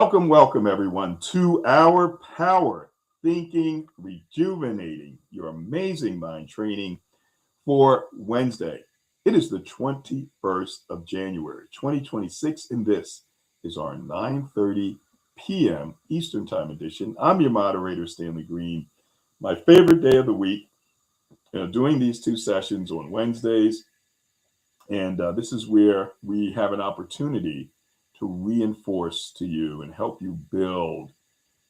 Welcome everyone to our Power Thinking Rejuvenating Your Amazing Mind Training for Wednesday. It is the 21st of January, 2026, and this is our 9:30 p.m. Eastern Time edition. I'm your moderator, Stanley Green. My favorite day of the week, doing these two sessions on Wednesdays. And this is where we have an opportunity to reinforce to you and help you build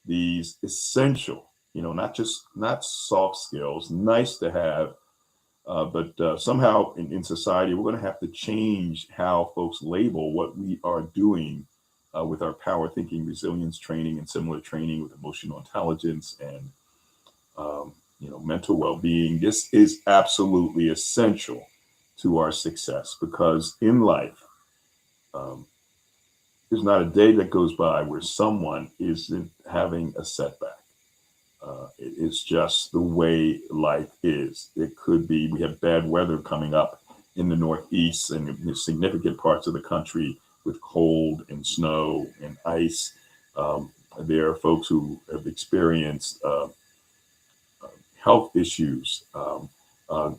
these essential, not soft skills, nice to have, but somehow in society, we're going to have to change how folks label what we are doing with our power thinking, resilience training, and similar training with emotional intelligence and mental well-being. This is absolutely essential to our success because in life, um, there's not a day that goes by where someone isn't having a setback. It is just the way life is. It could be we have bad weather coming up in the Northeast and in significant parts of the country with cold and snow and ice. There are folks who have experienced health issues,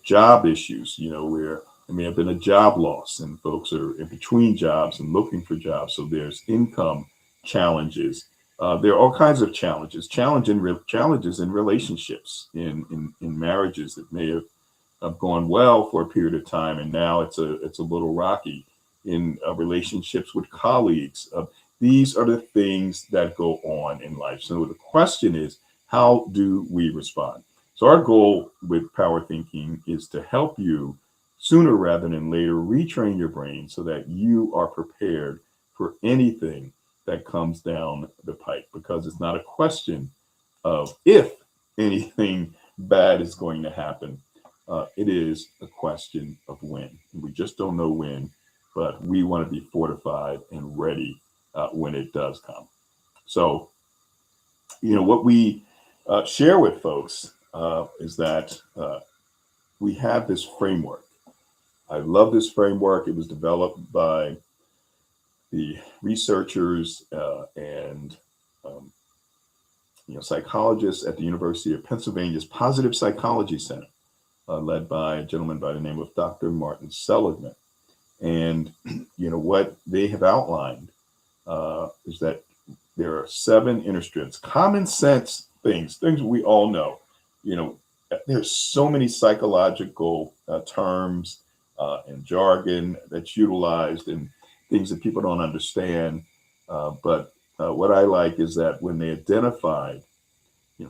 job issues, where there may have been a job loss and folks are in between jobs and looking for jobs. So there's income challenges. There are all kinds of challenges in relationships, in marriages that may have gone well for a period of time, and now it's a little rocky in relationships with colleagues. These are the things that go on in life. So the question is, how do we respond? So our goal with power thinking is to help you sooner rather than later retrain your brain so that you are prepared for anything that comes down the pike, because it's not a question of if anything bad is going to happen. It is a question of when. We just don't know when, but we want to be fortified and ready when it does come. So, what we share with folks is that we have this framework. I love this framework. It was developed by the researchers and psychologists at the University of Pennsylvania's Positive Psychology Center, led by a gentleman by the name of Dr. Martin Seligman. And what they have outlined is that there are 7 inner strengths, common sense things we all know. There's so many psychological terms and jargon that's utilized and things that people don't understand. But what I like is that when they identified,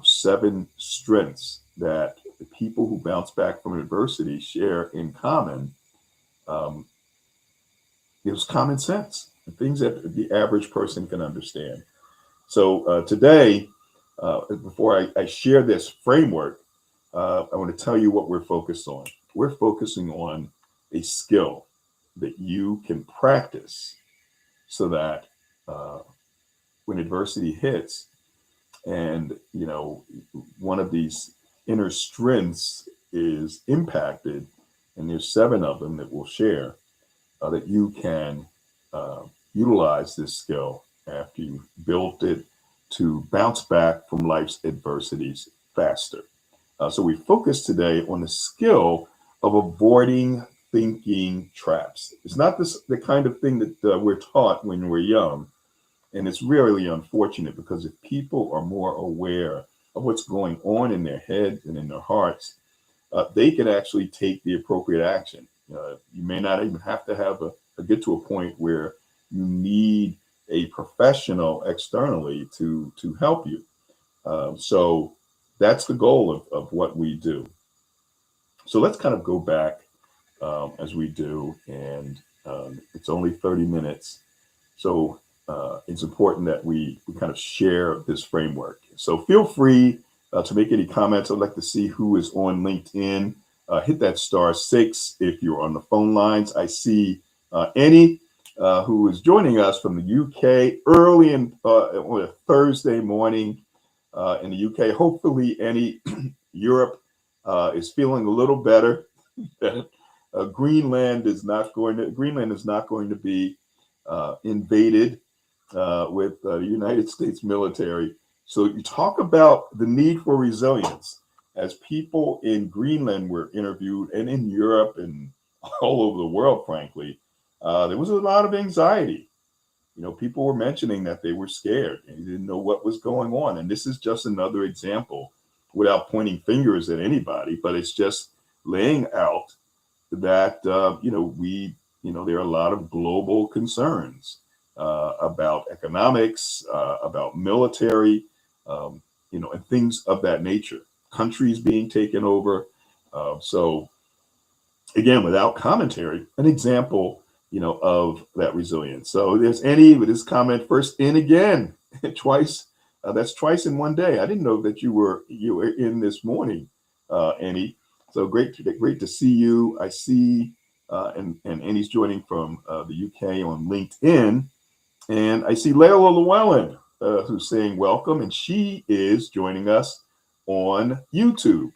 7 strengths that the people who bounce back from adversity share in common, um, it was common sense, things that the average person can understand. So today, before I share this framework, I want to tell you what we're focused on. We're focusing on a skill that you can practice so that when adversity hits and, one of these inner strengths is impacted, and there's 7 of them that we'll share, that you can uh, utilize this skill after you built it to bounce back from life's adversities faster. So we focus today on the skill of avoiding thinking traps. It's not the kind of thing that we're taught when we're young. And it's really unfortunate because if people are more aware of what's going on in their heads and in their hearts, they can actually take the appropriate action. You may not even have to have get to a point where you need a professional externally to help you. So that's the goal of what we do. So let's kind of go back as we do, and it's only 30 minutes. So it's important that we kind of share this framework. So feel free to make any comments. I'd like to see who is on LinkedIn. Hit that *6 if you're on the phone lines. I see Annie, who is joining us from the UK early on a Thursday morning in the UK. Hopefully, Annie, Europe is feeling a little better. Greenland is not going to be invaded with the United States military. So you talk about the need for resilience. As people in Greenland were interviewed and in Europe and all over the world, frankly, there was a lot of anxiety. People were mentioning that they were scared and they didn't know what was going on. And this is just another example, without pointing fingers at anybody, but it's just laying out that, there are a lot of global concerns about economics, about military, and things of that nature. Countries being taken over. So again, without commentary, an example, of that resilience. So there's Annie with his comment first in again, twice. That's twice in one day. I didn't know that you were in this morning, Annie. So great to see you. I see, and Annie's joining from the UK on LinkedIn, and I see Layla Llewellyn, who's saying welcome, and she is joining us on YouTube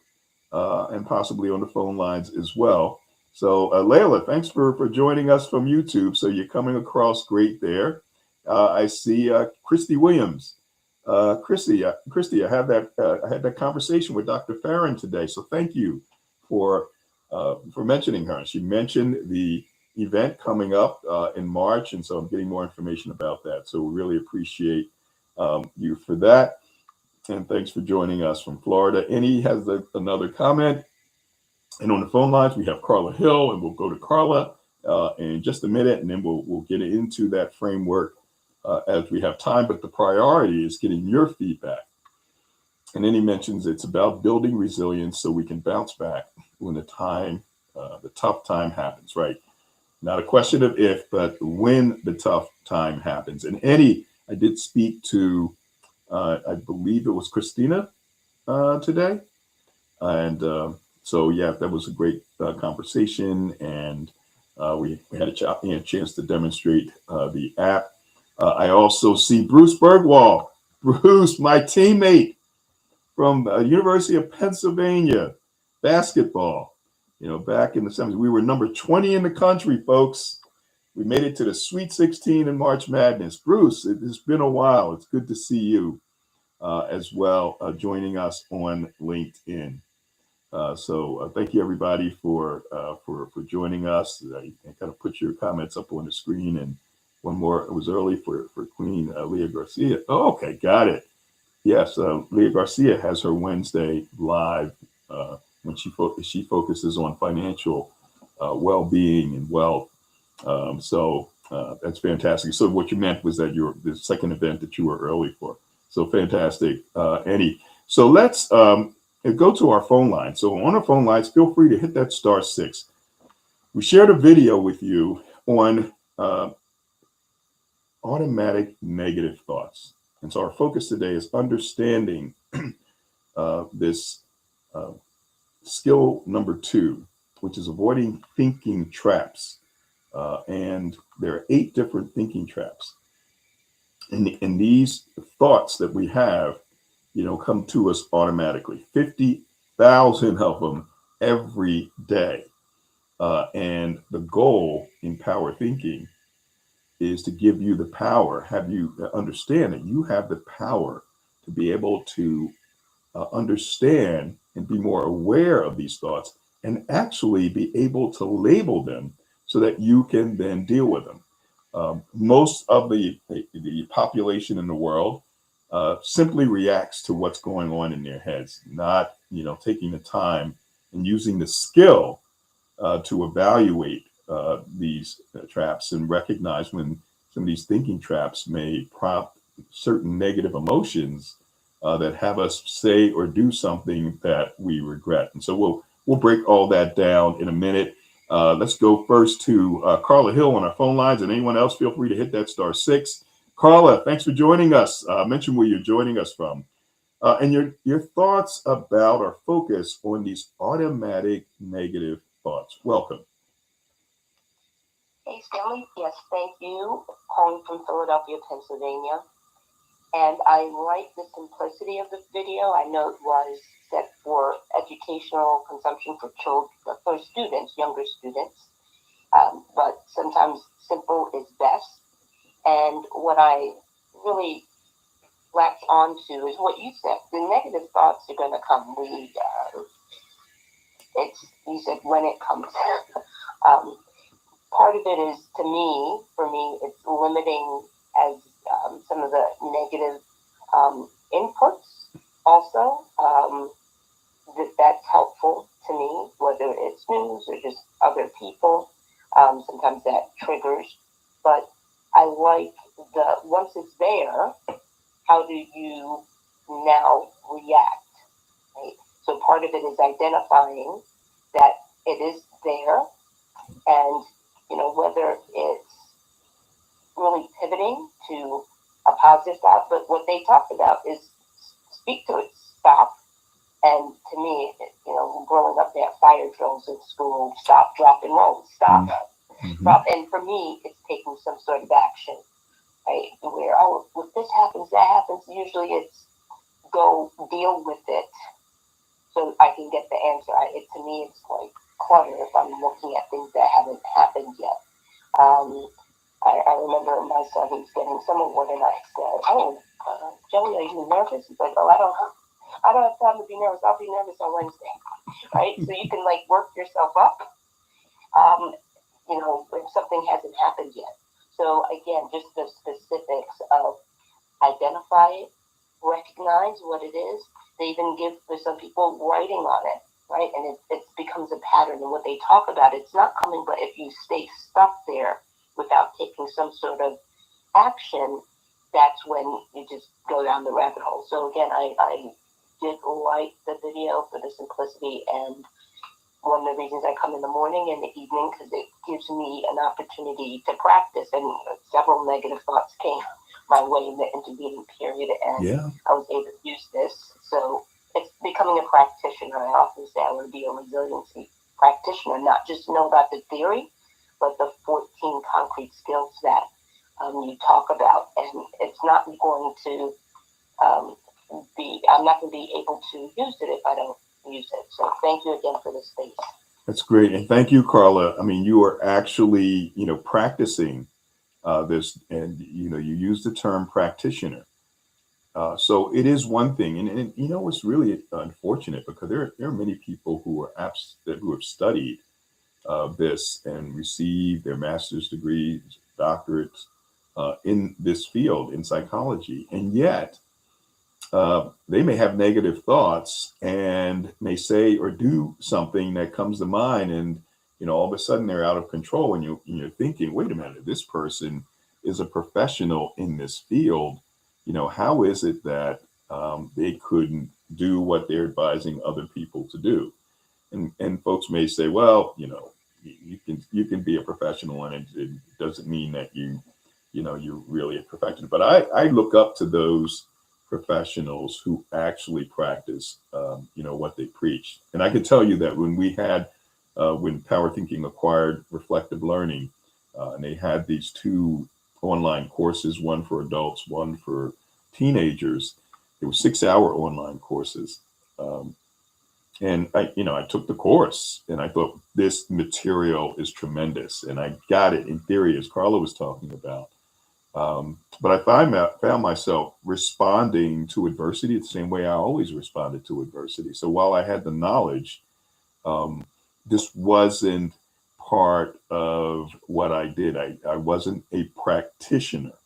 and possibly on the phone lines as well. So, Layla, thanks for joining us from YouTube. So you're coming across great there. I see Christy Williams. Christy, I had that conversation with Dr. Farron today. So thank you for mentioning her. She mentioned the event coming up in March, and so I'm getting more information about that. So we really appreciate you for that. And thanks for joining us from Florida. Annie has another comment. And on the phone lines, we have Carla Hill, and we'll go to Carla in just a minute, and then we'll get into that framework as we have time. But the priority is getting your feedback. And then he mentions it's about building resilience so we can bounce back when the tough time happens, right? Not a question of if, but when the tough time happens. And Annie, I did speak to, I believe it was Christina today. And so, yeah, that was a great conversation. And we had a chance to demonstrate the app. I also see Bruce Bergwall. Bruce, my teammate from University of Pennsylvania, basketball. Back in the 70s, we were number 20 in the country, folks. We made it to the Sweet 16 in March Madness. Bruce, it's been a while. It's good to see you as well, joining us on LinkedIn. So thank you, everybody, for joining us. I kind of put your comments up on the screen, and one more. It was early for Queen Leah Garcia. Oh, okay, got it. Yes, Leah Garcia has her Wednesday live when she focuses on financial well-being and wealth. So that's fantastic. So what you meant was that the second event that you were early for. So fantastic, Annie. So let's go to our phone line. So on our phone lines, feel free to hit that *6. We shared a video with you on automatic negative thoughts. And so our focus today is understanding this skill number 2, which is avoiding thinking traps. And there are 8 different thinking traps. And these thoughts that we have, come to us automatically. 50,000 of them every day. And the goal in power thinking is to give you the power, have you understand that you have the power to be able to understand and be more aware of these thoughts and actually be able to label them so that you can then deal with them. Most of the population in the world simply reacts to what's going on in their heads, not taking the time and using the skill to evaluate these traps and recognize when some of these thinking traps may prompt certain negative emotions that have us say or do something that we regret. And so we'll break all that down in a minute. Let's go first to Carla Hill on our phone lines, and anyone else, feel free to hit that *6. Carla, thanks for joining us. Mention where you're joining us from, and your thoughts about our focus on these automatic negative thoughts. Welcome. Hey, Stanley. Yes, thank you. Calling from Philadelphia, Pennsylvania. And I like the simplicity of the video. I know it was set for educational consumption for students, younger students. But sometimes simple is best. And what I really latch onto is what you said. The negative thoughts are going to come. You said when it comes. um, Part of it is, for me, it's limiting as some of the negative inputs also. That's helpful to me, whether it's news or just other people. Sometimes that triggers, but I like once it's there, how do you now react? Right? So part of it is identifying that it is there, and whether it's really pivoting to a positive thought. But what they talked about is speak to it, stop. And to me, growing up, they have fire drills in school: stop, drop, and roll. Stop, drop. And for me, it's taking some sort of action, right? Where, if this happens, that happens. Usually, it's go deal with it, so I can get the answer. To me, it's like clutter if I'm looking at things that haven't happened yet. I remember my son, he was getting some award, and I said, Joey, are you nervous? He's like, I don't have time to be nervous. I'll be nervous on Wednesday, right? So you can work yourself up, if something hasn't happened yet. So again, just the specifics of identify it, recognize what it is. They even give, for some people, writing on it, right? And it becomes a pattern. And what they talk about, it's not coming, but if you stay stuck there without taking some sort of action, that's when you just go down the rabbit hole. So again, I did like the video for the simplicity, and one of the reasons I come in the morning and the evening, because it gives me an opportunity to practice, and several negative thoughts came my way in the intervening period, and I was able to use this. So it's becoming a practitioner. I often say I want to be a resiliency practitioner, not just know about the theory, but the 14 concrete skills that you talk about. And it's not going to I'm not going to be able to use it if I don't use it. So thank you again for this space. That's great. And thank you, Carla. I mean, you are actually, practicing this, and, you use the term practitioner. So it is one thing. And it's really unfortunate, because there are many people who have studied this and received their master's degrees, doctorates in this field, in psychology. And yet they may have negative thoughts and may say or do something that comes to mind, and all of a sudden they're out of control, and you're thinking, wait a minute, this person is a professional in this field. How is it that they couldn't do what they're advising other people to do? And folks may say, well, you can be a professional, and it doesn't mean that you're really a professional. But I look up to those professionals who actually practice, what they preach. And I can tell you that when Power Thinking acquired Reflective Learning, and they had these two online courses, one for adults, one for teenagers. They were 6-hour online courses. And I took the course, and I thought, this material is tremendous. And I got it in theory, as Carla was talking about. But I found myself responding to adversity the same way I always responded to adversity. So while I had the knowledge, this wasn't part of what I did. I wasn't a practitioner.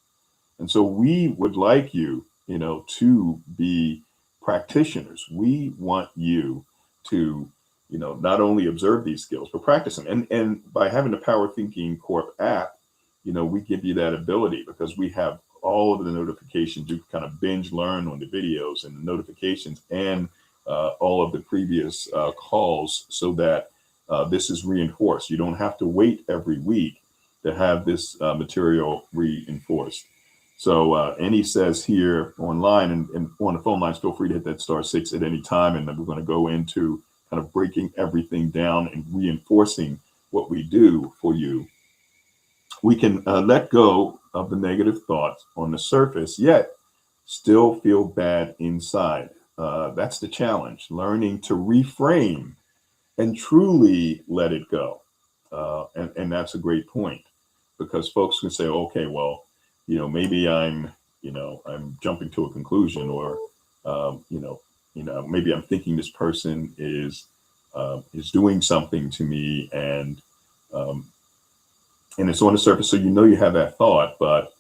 And so we would like you, to be practitioners. We want you to, not only observe these skills, but practice them. And by having the Power Thinking Corp app, we give you that ability, because we have all of the notifications. You kind of binge learn on the videos and the notifications, and all of the previous calls, so that this is reinforced. You don't have to wait every week to have this material reinforced. So Annie says here online and on the phone lines, feel free to hit that *6 at any time. And then we're going to go into kind of breaking everything down and reinforcing what we do for you. We can let go of the negative thoughts on the surface, yet still feel bad inside. That's the challenge, learning to reframe and truly let it go. And that's a great point, because folks can say, okay, well, maybe I'm I'm jumping to a conclusion, or maybe I'm thinking this person is doing something to me, um, and it's on the surface. So you have that thought, but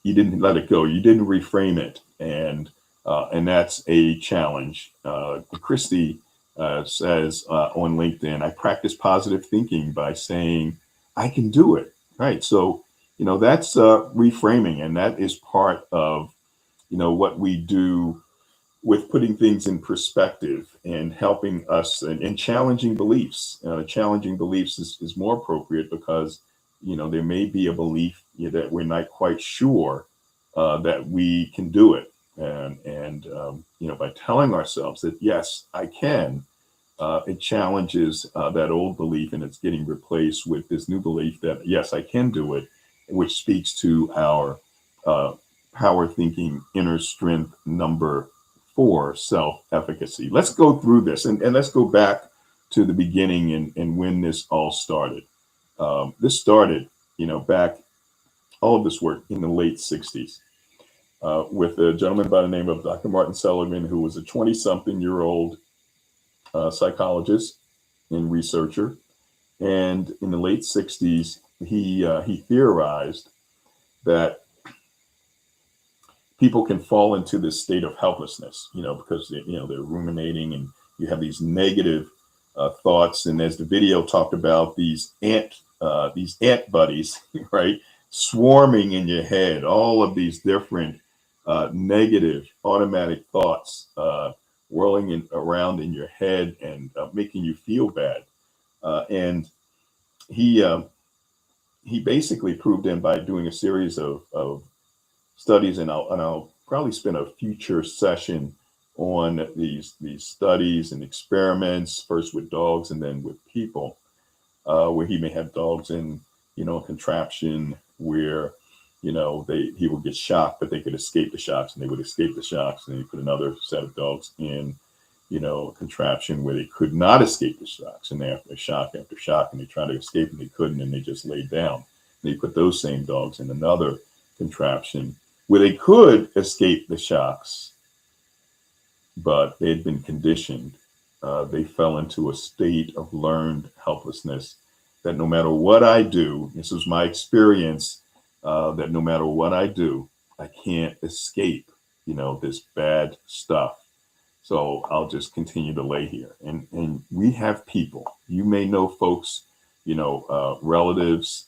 you didn't let it go. You didn't reframe it, and that's a challenge. Christy says on LinkedIn, I practice positive thinking by saying I can do it. Right. So that's reframing, and that is part of what we do with putting things in perspective and helping us, and challenging beliefs. Challenging beliefs is more appropriate because there may be a belief that we're not quite sure that we can do it, and by telling ourselves that yes, I can, it challenges that old belief, and it's getting replaced with this new belief that yes, I can do it, which speaks to our power thinking inner strength number 4, self-efficacy. Let's go through this, and let's go back to the beginning and when this all started. This started, back, all of this work in the late 60s with a gentleman by the name of Dr. Martin Seligman, who was a 20-something-year-old psychologist and researcher. And in the late 60s, he theorized that people can fall into this state of helplessness, because they're ruminating, and you have these negative thoughts. And as the video talked about, these ant buddies, right, swarming in your head, all of these different negative automatic thoughts whirling around in your head and making you feel bad. And he basically proved in by doing a series of studies, and I'll probably spend a future session on these studies and experiments, first with dogs and then with people, where he may have dogs in a contraption where he would get shocked, but they could escape the shocks, and they would escape the shocks, and then he put another set of dogs in a contraption where they could not escape the shocks, and after shock after shock, and they tried to escape and they couldn't, and they just laid down. And they put those same dogs in another contraption where they could escape the shocks, but they had been conditioned. They fell into a state of learned helplessness, that no matter what I do, this was my experience, that no matter what I do, I can't escape, this bad stuff. So I'll just continue to lay here. And we have people, you may know folks, relatives,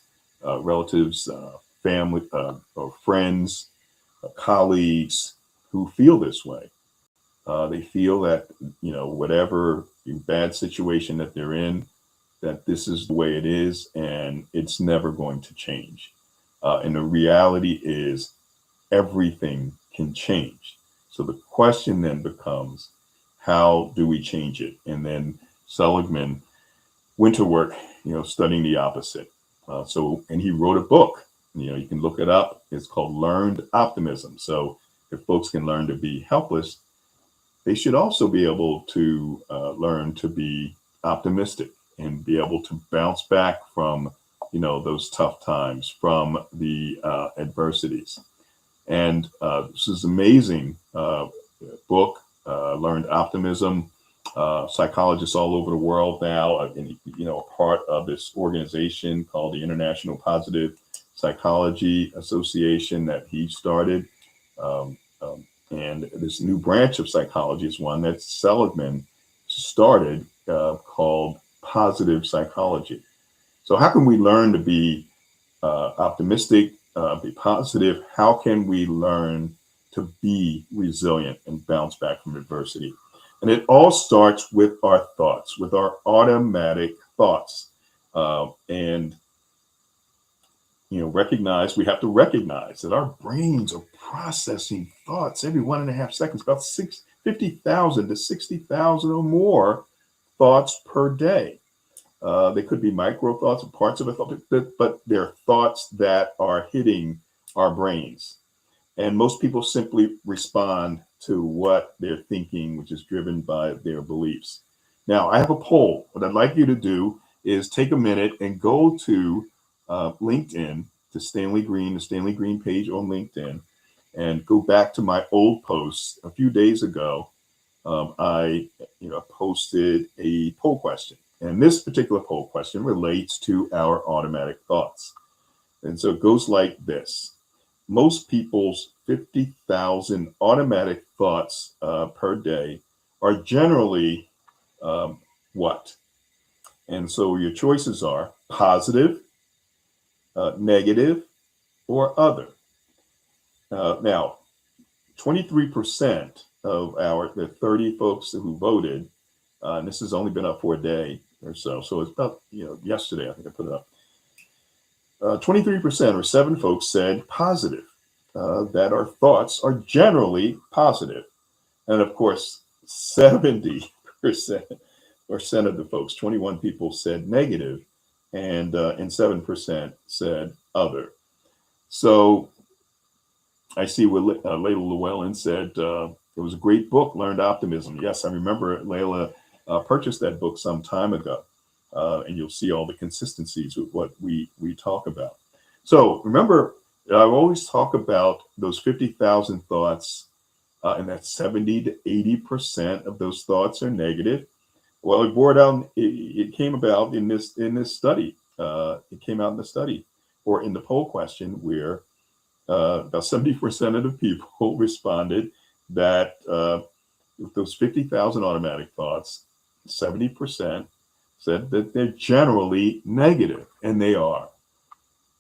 family, or friends, colleagues who feel this way. They feel that, whatever bad situation that they're in, that this is the way it is, and it's never going to change. And the reality is everything can change. So the question then becomes, how do we change it? And then Seligman went to work, studying the opposite. And he wrote a book. You can look it up. It's called Learned Optimism. So if folks can learn to be helpless, they should also be able to learn to be optimistic and be able to bounce back from, those tough times, from the adversities. And this is amazing book, Learned Optimism. Psychologists all over the world now, a part of this organization called the International Positive Psychology Association that he started. And this new branch of psychology is one that Seligman started, called positive psychology. So how can we learn to be optimistic, be positive? How can we learn to be resilient and bounce back from adversity? And it all starts with our thoughts, with our automatic thoughts. We have to recognize that our brains are processing thoughts every 1.5 seconds, about 50,000 to 60,000 or more thoughts per day. They could be micro thoughts or parts of a thought, but they're thoughts that are hitting our brains. And most people simply respond to what they're thinking, which is driven by their beliefs. Now, I have a poll. What I'd like you to do is take a minute and go to LinkedIn, to Stanley Green, the Stanley Green page on LinkedIn, and go back to my old posts a few days ago. I posted a poll question, and this particular poll question relates to our automatic thoughts. And so it goes like this: most people's 50,000 automatic thoughts per day are generally what? And so your choices are positive, negative, or other. Now, 23% of the 30 folks who voted, and this has only been up for a day or so, so it's about, yesterday, I think I put it up. 23% or 7 folks said positive, that our thoughts are generally positive. And of course, 70% of the folks, 21 people, said negative, and 7% said other. So I see what Layla Llewellyn said. It was a great book, Learned Optimism. Yes, I remember Layla purchased that book some time ago. And you'll see all the consistencies with what we talk about. So remember, I always talk about those 50,000 thoughts, and that 70 to 80% of those thoughts are negative. Well, it came about in this study. It came out in the study, or in the poll question, where about 70% of the people responded that with those 50,000 automatic thoughts, 70% said that they're generally negative, and they are.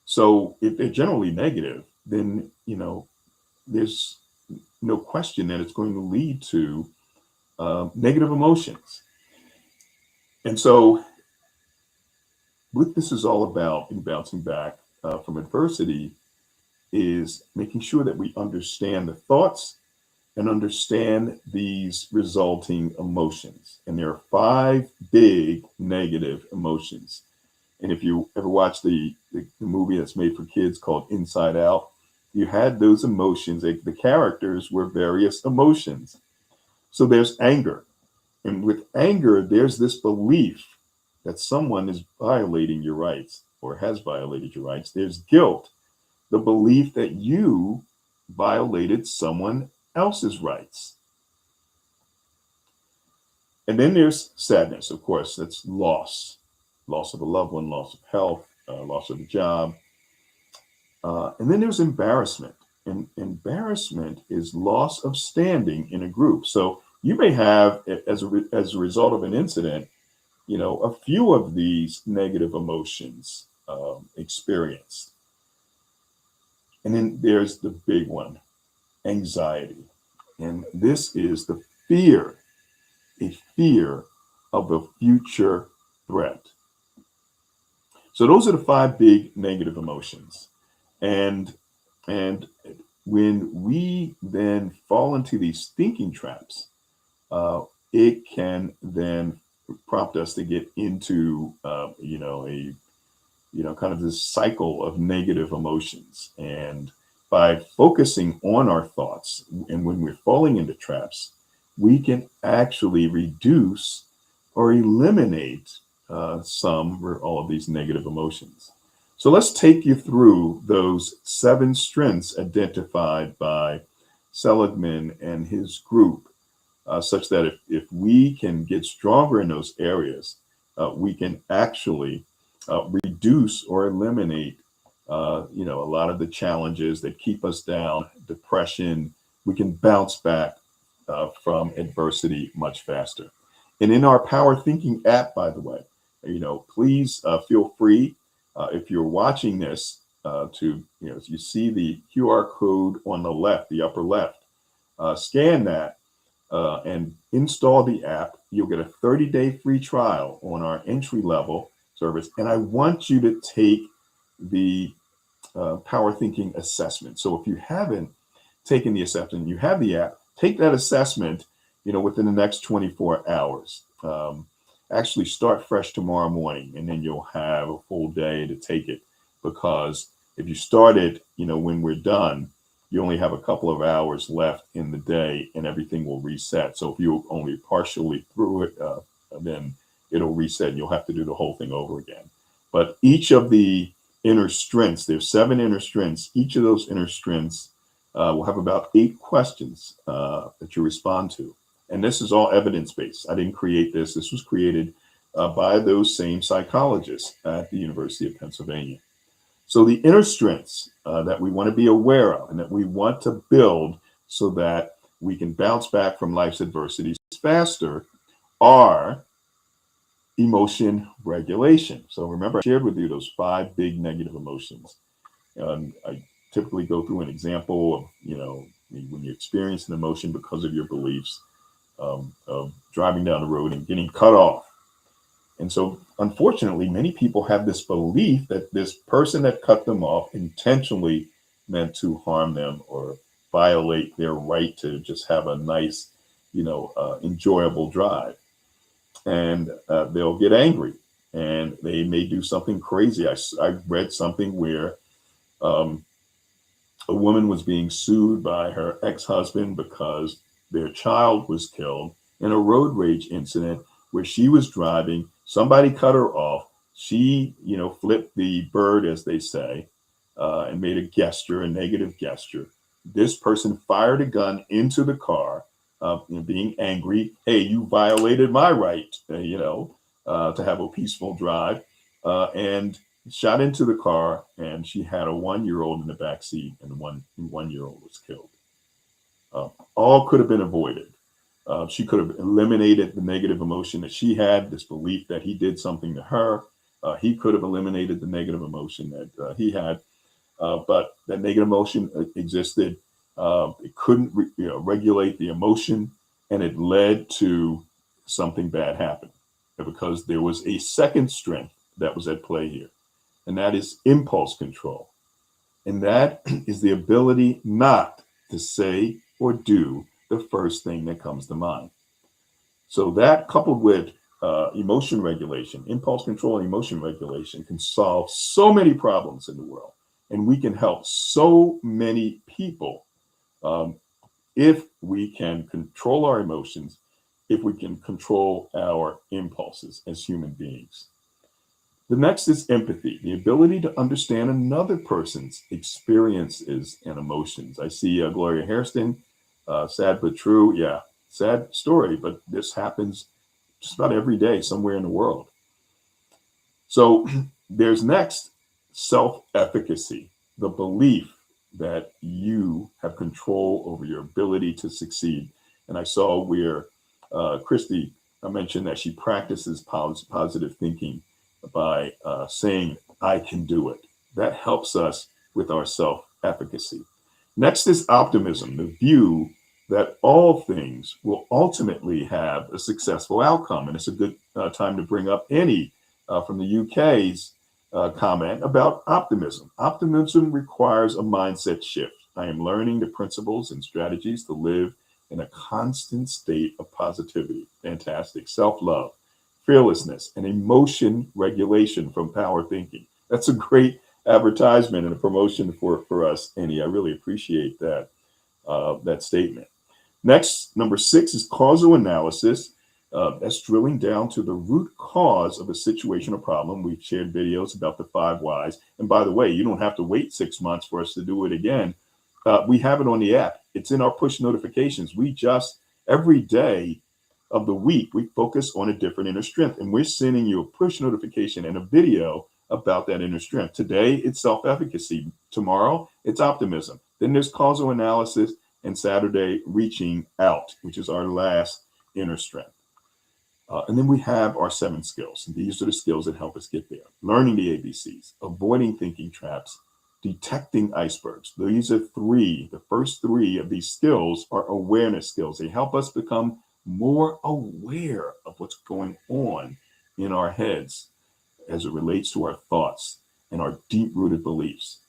So if they're generally negative, then there's no question that it's going to lead to negative emotions. And so what this is all about in bouncing back from adversity is making sure that we understand the thoughts and understand these resulting emotions. And there are 5 big negative emotions. And if you ever watch the movie that's made for kids called Inside Out, you had those emotions. The characters were various emotions. So there's anger. And with anger, there's this belief that someone is violating your rights or has violated your rights. There's guilt, the belief that you violated someone else's rights. And then there's sadness, of course. That's loss of a loved one, loss of health, loss of a job. And then there's embarrassment. And embarrassment is loss of standing in a group. So you may have, as a result of an incident, a few of these negative emotions experienced. And then there's the big one, anxiety. And this is the fear, a fear of a future threat. So those are the 5 big negative emotions. And when we then fall into these thinking traps, it can then prompt us to get into, kind of this cycle of negative emotions. And by focusing on our thoughts, and when we're falling into traps, we can actually reduce or eliminate some or all of these negative emotions. So let's take you through those 7 strengths identified by Seligman and his group, such that if we can get stronger in those areas, we can actually reduce or eliminate a lot of the challenges that keep us down, depression. We can bounce back from adversity much faster. And in our Power Thinking app, by the way, please feel free, if you're watching this, to, you see the QR code on the left, the upper left, scan that and install the app. You'll get a 30-day free trial on our entry level service. And I want you to take the Power Thinking assessment. So if you haven't taken the assessment, you have the app, take that assessment, within the next 24 hours. Actually start fresh tomorrow morning, and then you'll have a full day to take it. Because if you start it, when we're done, you only have a couple of hours left in the day and everything will reset. So if you're only partially through it, then it'll reset and you'll have to do the whole thing over again. But each of the inner strengths, there's 7 inner strengths. Each of those inner strengths We'll have about 8 questions that you respond to. And this is all evidence-based. I didn't create this. This was created by those same psychologists at the University of Pennsylvania. So the inner strengths that we want to be aware of and that we want to build so that we can bounce back from life's adversities faster are emotion regulation. So remember, I shared with you those 5 big negative emotions. I typically go through an example of, when you experience an emotion because of your beliefs, of driving down the road and getting cut off. And so, unfortunately, many people have this belief that this person that cut them off intentionally meant to harm them or violate their right to just have a nice, enjoyable drive. And they'll get angry and they may do something crazy. I read something where a woman was being sued by her ex-husband because their child was killed in a road rage incident where she was driving. Somebody cut her off. She, flipped the bird, as they say, and made a gesture, a negative gesture. This person fired a gun into the car, being angry. Hey, you violated my right, to have a peaceful drive, and shot into the car. And she had a 1-year-old in the back seat, and the one-year-old was killed. All could have been avoided. She could have eliminated the negative emotion that she had, this belief that he did something to her. He could have eliminated the negative emotion that he had, but that negative emotion existed. It couldn't regulate the emotion, and it led to something bad happening because there was a second strength that was at play here, and that is impulse control. And that is the ability not to say or do the first thing that comes to mind. So that, coupled with emotion regulation, impulse control and emotion regulation, can solve so many problems in the world. And we can help so many people if we can control our emotions, if we can control our impulses as human beings. The next is empathy, the ability to understand another person's experiences and emotions. I see Gloria Hairston, sad but true. Yeah, sad story, but this happens just about every day somewhere in the world. So there's next self-efficacy, the belief that you have control over your ability to succeed. And I saw where Christy mentioned that she practices positive thinking by saying, I can do it. That helps us with our self-efficacy. Next is optimism, the view that all things will ultimately have a successful outcome. And it's a good time to bring up Annie from the UK's comment about optimism. Optimism requires a mindset shift. I am learning the principles and strategies to live in a constant state of positivity. Fantastic. Self-love, fearlessness, and emotion regulation from Power Thinking. That's a great advertisement and a promotion for us, Annie. I really appreciate that statement. Next, number 6 is causal analysis. That's drilling down to the root cause of a situation or problem. We've shared videos about the 5 whys. And by the way, you don't have to wait 6 months for us to do it again. We have it on the app. It's in our push notifications. We just, every day of the week, we focus on a different inner strength. And we're sending you a push notification and a video about that inner strength. Today, it's self-efficacy. Tomorrow, it's optimism. Then there's causal analysis. And Saturday, reaching out, which is our last inner strength. And then we have our 7 skills. And these are the skills that help us get there. Learning the ABCs, avoiding thinking traps, detecting icebergs. These are 3. The first 3 of these skills are awareness skills. They help us become more aware of what's going on in our heads as it relates to our thoughts and our deep-rooted beliefs.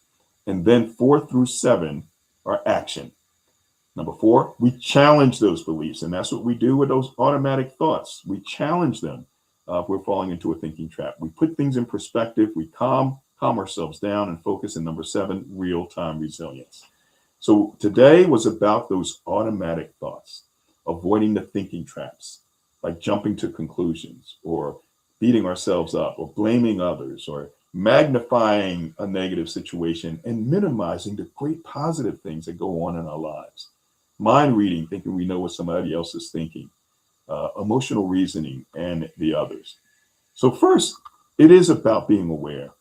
And then 4 through 7 are action. Number 4, we challenge those beliefs. And that's what we do with those automatic thoughts. We challenge them if we're falling into a thinking trap. We put things in perspective. We calm ourselves down and focus. And number 7, real-time resilience. So today was about those automatic thoughts, avoiding the thinking traps, like jumping to conclusions or beating ourselves up or blaming others or magnifying a negative situation and minimizing the great positive things that go on in our lives. Mind reading, thinking we know what somebody else is thinking, emotional reasoning, and the others. So, first, it is about being aware.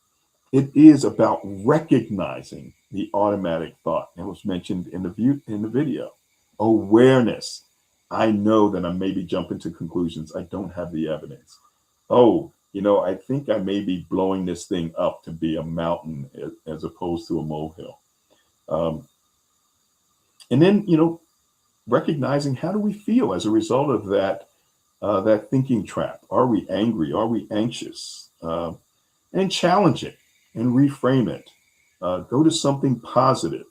It is about recognizing the automatic thought. It was mentioned in the video. Awareness. I know that I may be jumping to conclusions. I don't have the evidence. Oh, I think I may be blowing this thing up to be a mountain as opposed to a molehill. Um, and then, recognizing how do we feel as a result of that thinking trap. Are we angry? Are we anxious? And challenge it and reframe it. Go to something positive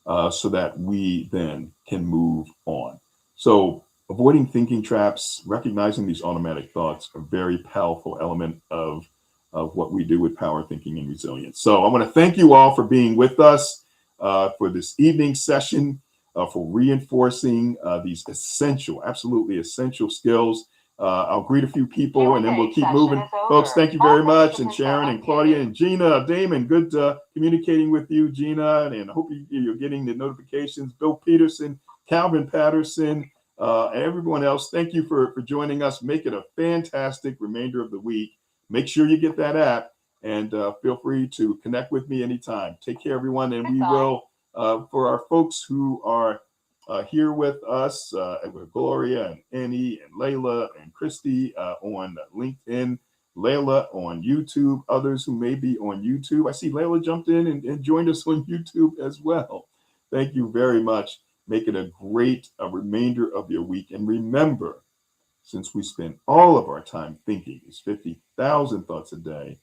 so that we then can move on. So, avoiding thinking traps, recognizing these automatic thoughts, a very powerful element of what we do with power thinking and resilience. So, I want to thank you all for being with us for this evening session, for reinforcing these essential, absolutely essential skills. I'll greet a few people and then we'll keep moving. Folks, thank you very much. And Sharon and Claudia and Gina, Damon, good communicating with you, Gina. And I hope you're getting the notifications. Bill Peterson, Calvin Patterson, and everyone else, thank you for joining us. Make it a fantastic remainder of the week. Make sure you get that app and feel free to connect with me anytime. Take care, everyone. And we will, for our folks who are here with us, with Gloria and Annie and Layla and Christy on LinkedIn, Layla on YouTube, others who may be on YouTube. I see Layla jumped in and joined us on YouTube as well. Thank you very much. Make it a great remainder of your week. And remember, since we spend all of our time thinking, it's 50,000 thoughts a day,